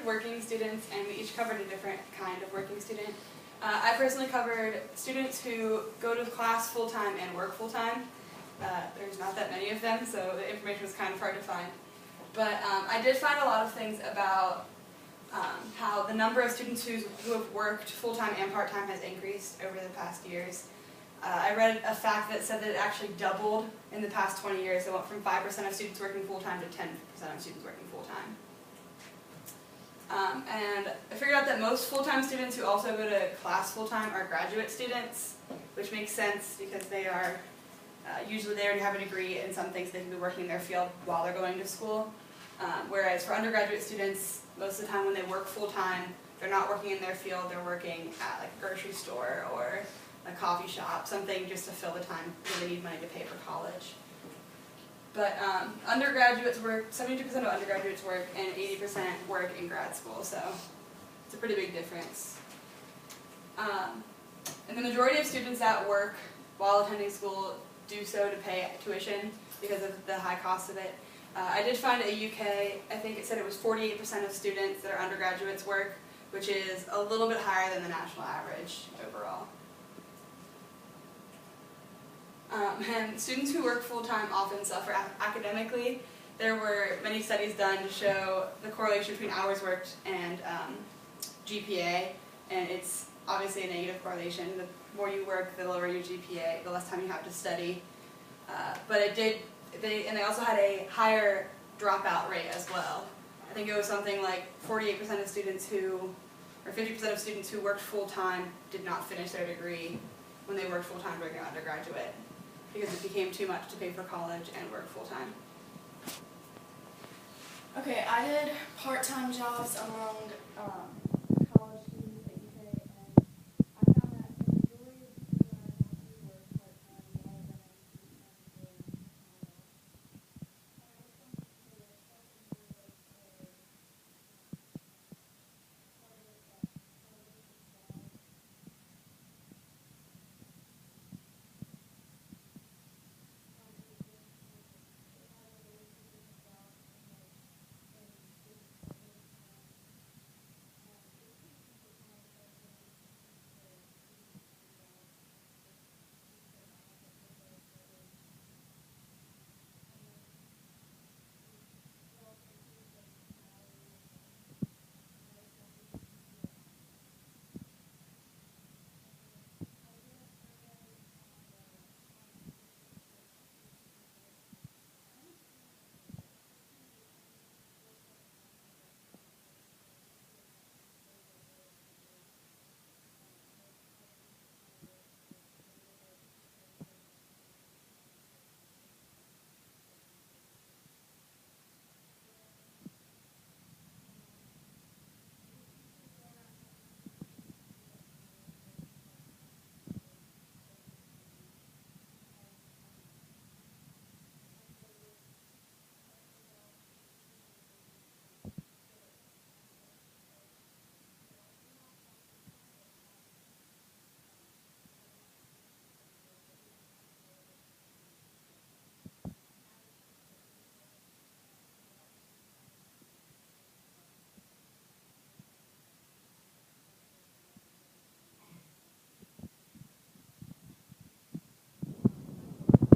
working students, and we each covered a different kind of working student. I personally covered students who go to class full-time and work full-time. There's not that many of them, so the information was kind of hard to find. But I did find a lot of things about how the number of students who have worked full-time and part-time has increased over the past years. I read a fact that said that it actually doubled in the past 20 years. It went from 5% of students working full-time to 10% of students working full-time. And I figured out that most full-time students who also go to class full-time are graduate students, which makes sense because they are usually they already have a degree in some things. They can be working in their field while they're going to school. Whereas for undergraduate students, most of the time when they work full-time, they're not working in their field, they're working at like a grocery store or a coffee shop, something just to fill the time when they need money to pay for college. But undergraduates work, 72% of undergraduates work and 80% work in grad school, so it's a pretty big difference. And the majority of students that work while attending school do so to pay tuition because of the high cost of it. I did find at UK, I think it said it was 48% of students that are undergraduates work, which is a little bit higher than the national average overall. And students who work full-time often suffer academically. There were many studies done to show the correlation between hours worked and GPA, and it's obviously a negative correlation. The more you work, the lower your GPA, the less time you have to study. But it did, they also had a higher dropout rate as well. I think it was something like 48% of students who, or 50% of students who worked full-time did not finish their degree when they worked full-time during undergraduate, because it became too much to pay for college and work full-time. Okay, I did part-time jobs among college students at UK, and I found that the majority of people that I talked to work part-time, a lot of them are students.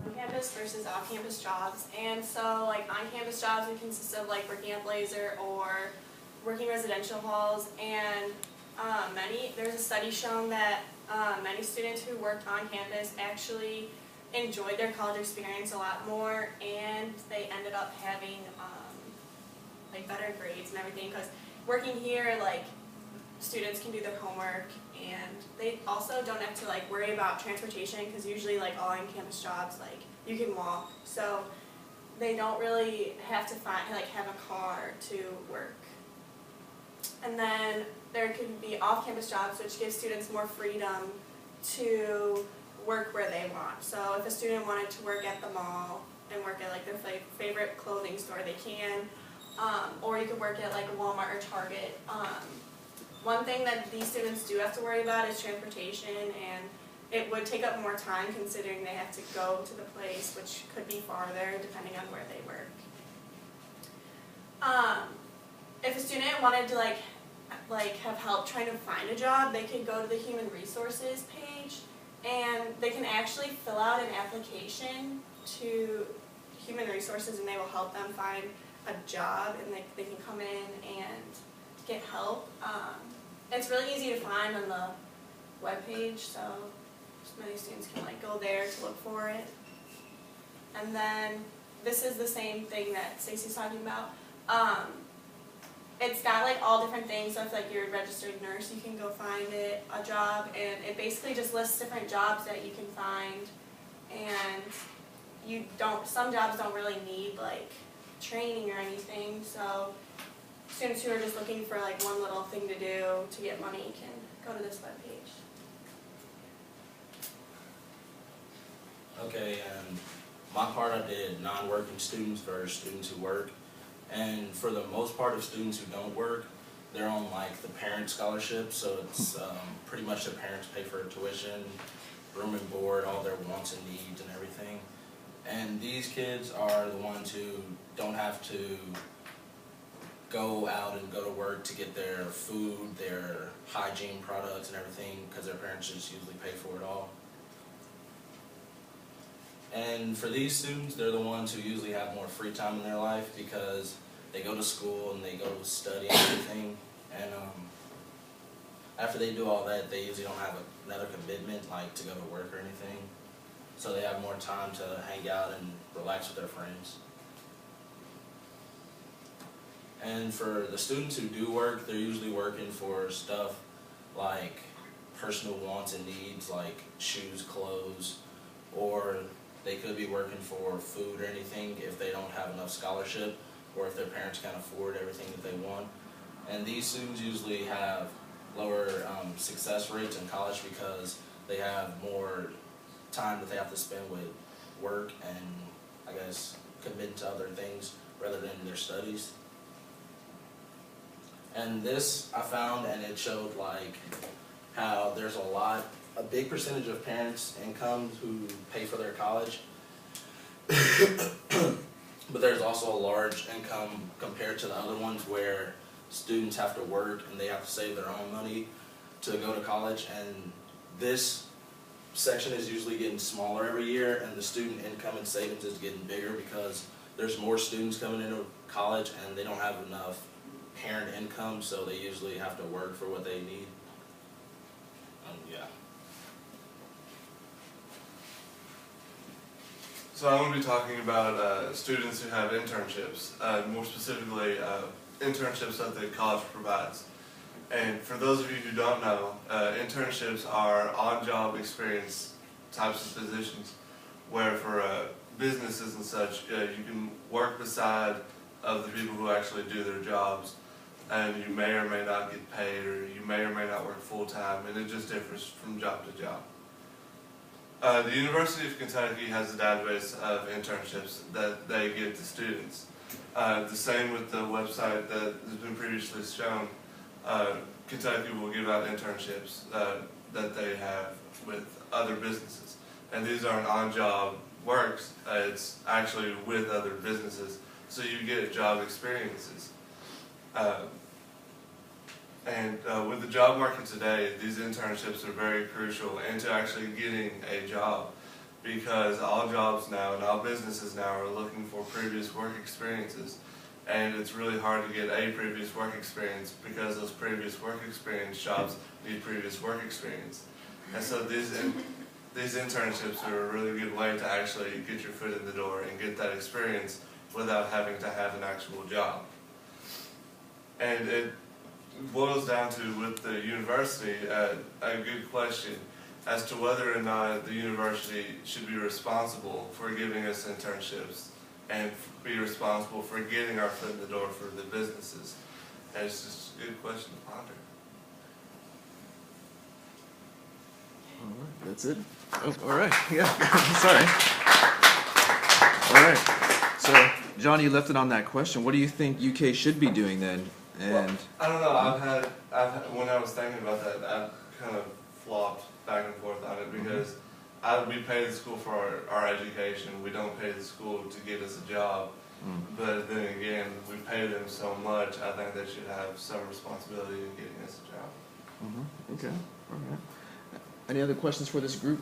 On-campus versus off-campus jobs, and so like on-campus jobs would consist of like working at Blazer or working residential halls, and there's a study shown that many students who worked on campus actually enjoyed their college experience a lot more, and they ended up having like better grades and everything, because working here, like, students can do their homework, and they also don't have to like worry about transportation, because usually like all on-campus jobs, like, you can walk, so they don't really have to have a car to work. And then there can be off-campus jobs, which give students more freedom to work where they want. So if a student wanted to work at the mall and work at like their favorite clothing store, they can, or you could work at like a Walmart or Target. One thing that these students do have to worry about is transportation, and it would take up more time considering they have to go to the place, which could be farther depending on where they work. if a student wanted to like have help trying to find a job, they could go to the Human Resources page, and they can actually fill out an application to Human Resources, and they will help them find a job, and they can come in and get help. It's really easy to find on the webpage, so many students can like go there to look for it. And then this is the same thing that Stacey's talking about. It's got like all different things, so if like you're a registered nurse, you can go find a job, and it basically just lists different jobs that you can find. And some jobs don't really need like training or anything, so students who are just looking for like one little thing to do to get money can go to this webpage. Okay, and my part I did non-working students versus students who work. And for the most part of students who don't work, they're on like the parent scholarship, so it's pretty much their parents pay for tuition, room and board, all their wants and needs and everything. And these kids are the ones who don't have to go out and go to work to get their food, their hygiene products and everything, because their parents just usually pay for it all. And for these students, they're the ones who usually have more free time in their life because they go to school and they go study and everything. And after they do all that, they usually don't have another commitment like to go to work or anything. So they have more time to hang out and relax with their friends. And for the students who do work, they're usually working for stuff like personal wants and needs like shoes, clothes, or they could be working for food or anything if they don't have enough scholarship or if their parents can't afford everything that they want. And these students usually have lower success rates in college because they have more time that they have to spend with work and, I guess, commit to other things rather than their studies. And this I found, and it showed like how there's a big percentage of parents' incomes who pay for their college, but there's also a large income compared to the other ones where students have to work and they have to save their own money to go to college. And this section is usually getting smaller every year, and the student income and savings is getting bigger because there's more students coming into college and they don't have enough parent income, so they usually have to work for what they need. Yeah. So I'm going to be talking about students who have internships, more specifically internships that the college provides. And for those of you who don't know, internships are on-job experience types of positions where for businesses and such, you can work beside of the people who actually do their jobs, and you may or may not get paid, or you may or may not work full-time, and it just differs from job to job. The University of Kentucky has a database of internships that they give to students. The same with the website that has been previously shown. Kentucky will give out internships that they have with other businesses. And these aren't on-job works, it's actually with other businesses, so you get job experiences. With the job market today, these internships are very crucial into actually getting a job, because all jobs now and all businesses now are looking for previous work experiences, and it's really hard to get a previous work experience because those previous work experience jobs need previous work experience. And so these internships are a really good way to actually get your foot in the door and get that experience without having to have an actual job. And it boils down to, with the university, a good question as to whether or not the university should be responsible for giving us internships and be responsible for getting our foot in the door for the businesses. And it's just a good question to ponder. All right, that's it. Oh, all right. Yeah. Sorry. All right. So, John, you left it on that question. What do you think UK should be doing then? And well, I don't know. I've had when I was thinking about that, I've kind of flopped back and forth on it because we pay the school for our education. We don't pay the school to get us a job, But then again, we pay them so much, I think they should have some responsibility in getting us a job. Okay, all right. Any other questions for this group?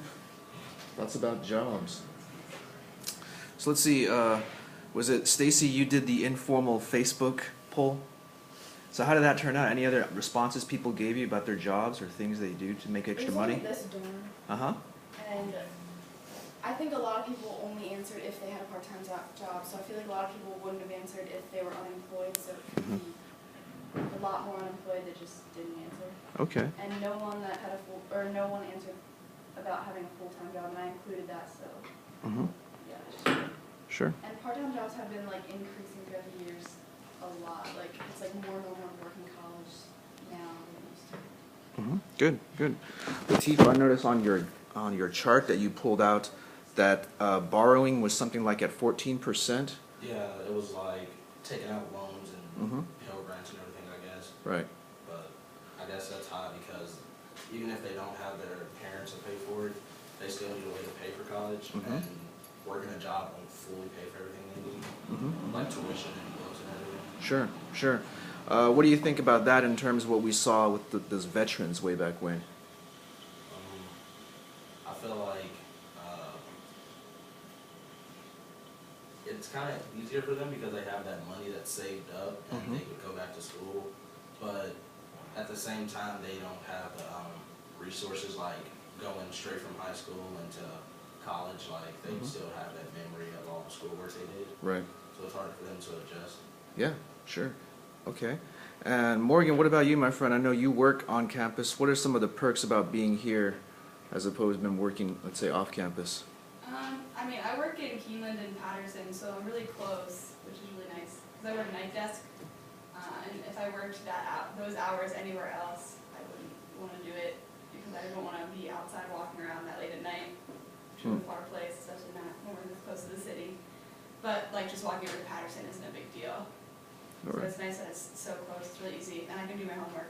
Thoughts about jobs? So let's see, was it Stacy, you did the informal Facebook poll? So how did that turn out? Any other responses people gave you about their jobs or things they do to make extra money? It was only this dorm, Uh-huh. and I think a lot of people only answered if they had a part-time job, so I feel like a lot of people wouldn't have answered if they were unemployed, so it could be a lot more unemployed that just didn't answer. Okay. And no one that had no one answered about having a full-time job, and I included that, so, Mm-hmm. yeah. it's just- Sure. And part-time jobs have been like increasing throughout the years a lot, like, it's like more normal to work in college now than it used to. Mm-hmm. Good, good. Latif, I noticed on your chart that you pulled out that borrowing was something like at 14%. Yeah, it was like taking out loans and Mm-hmm. Pell Grants and everything, I guess. Right. But I guess that's high because even if they don't have their parents to pay for it, they still need a way to pay for college. Mhm. And working a job won't fully pay for everything they need, Mm-hmm. like tuition and books and everything. Sure, sure. What do you think about that in terms of what we saw with those veterans way back when? I feel like it's kind of easier for them because they have that money that's saved up and Mhm. they could go back to school. But at the same time, they don't have the resources like going straight from high school into college. Like they Mhm. still have that memory of all the schoolwork they did. Right. So it's hard for them to adjust. Yeah, sure. Okay. And Morgan, what about you, my friend? I know you work on campus. What are some of the perks about being here as opposed to been working, let's say, off campus? I mean, I work in Jklmns and Patterson, so I'm really close, which is really nice. Because I work night desk, and if I worked those hours anywhere else, I wouldn't want to do it because I don't want to be outside walking around that late at night, which is a far place, especially not when we're this close to the city. But like just walking over to Patterson isn't a big deal. All So right. it's nice that it's so close, it's really easy, and I can do my homework.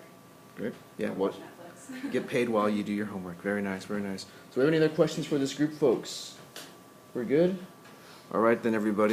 Great. Yeah, or what? watch Netflix. Get paid while you do your homework. Very nice, very nice. So we have any other questions for this group, folks? We're good? All right then, everybody.